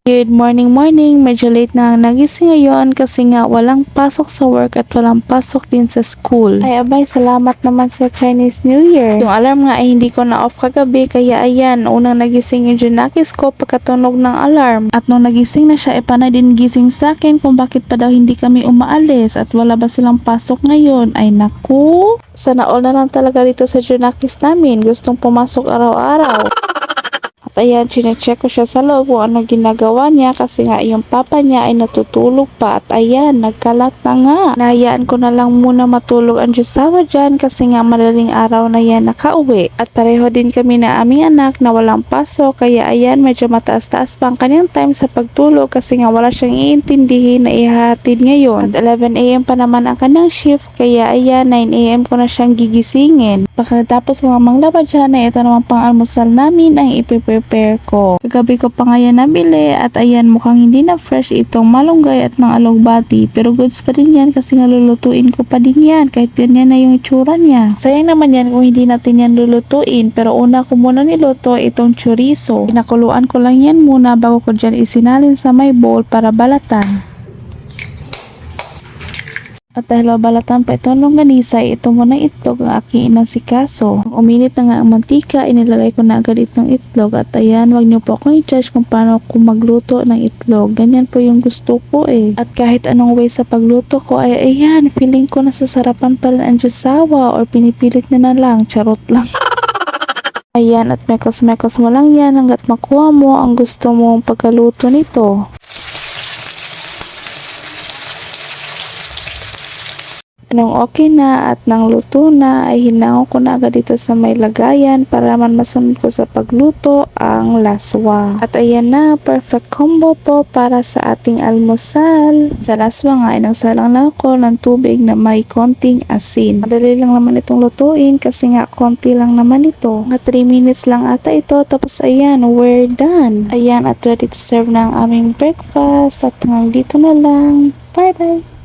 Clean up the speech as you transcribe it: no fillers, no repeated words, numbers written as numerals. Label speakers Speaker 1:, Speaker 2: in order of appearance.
Speaker 1: Good morning, morning. Medyo late na ang nagising ngayon kasi nga walang pasok sa work at walang pasok din sa school. Ay abay, salamat naman sa Chinese New Year. Yung alarm nga ay hindi ko na off kagabi kaya ayan, unang nagising yung Junakis ko pagkatunog ng alarm. At nung nagising na siya, panay din gising sa akin kung bakit pa daw hindi kami umaalis at wala ba silang pasok ngayon. Ay naku, sana all na lang talaga dito sa Junakis namin. Gustong pumasok araw-araw. Ayan, chinecheck ko siya sa loob kung ano ginagawa niya kasi nga yung papa niya ay natutulog pa at ayan, nagkalat na nga. Nahayaan ko na lang muna matulog ang Diyosawa dyan kasi nga madaling araw na yan nakauwi. At pareho din kami na aming anak na walang pasok kaya ayan, medyo mataas-taas pa ang kanyang time sa pagtulog kasi nga wala siyang iintindihin na ihahatid ngayon. At 11 AM pa naman ang kanyang shift kaya ayan, 9 AM ko na siyang gigisingin. Pagkatapos ko nga manglaba dyan ay ito naman pang almusal namin ang ipiprepare ko. Kagabi ko pa nga yan nabili at ayan mukhang hindi na fresh itong malunggay at ng alugbati pero goods pa din yan kasi nga lulutuin ko pa din yan kahit ganyan na yung itsura niya. Sayang naman yan kung hindi natin yan lulutuin pero una ko muna niluto itong chorizo. Pinakuluan ko lang yan muna bago ko dyan isinalin sa may bowl para balatan. At dahil balatan pa ito nungganisay, ito muna itlog ang aking inasikaso. Uminit na nga ang mantika, inilagay ko na agad itong itlog. At ayan, wag niyo po akong i-judge kung paano ko magluto ng itlog. Ganyan po yung gusto ko eh. At kahit anong way sa pagluto ko ay ayan, feeling ko nasasarapan pa rin ang Diyosawa or pinipilit na lang, charot lang. Ayan, at mekos-mekos mo lang yan hanggat makuha mo ang gusto mong pagkaluto nito. Nung okay na at nang luto na ay hinango ko na agad dito sa may lagayan para naman masunod ko sa pagluto ang laswa. At ayan na, perfect combo po para sa ating almusal. Sa laswa nga ay nagsalang lang ako ng tubig na may konting asin. Madali lang naman itong lutuin kasi nga konti lang naman ito. Mga 3 minutes lang ata ito tapos ayan, we're done. Ayan at ready to serve na ang aming breakfast at hanggang dito na lang. Bye bye!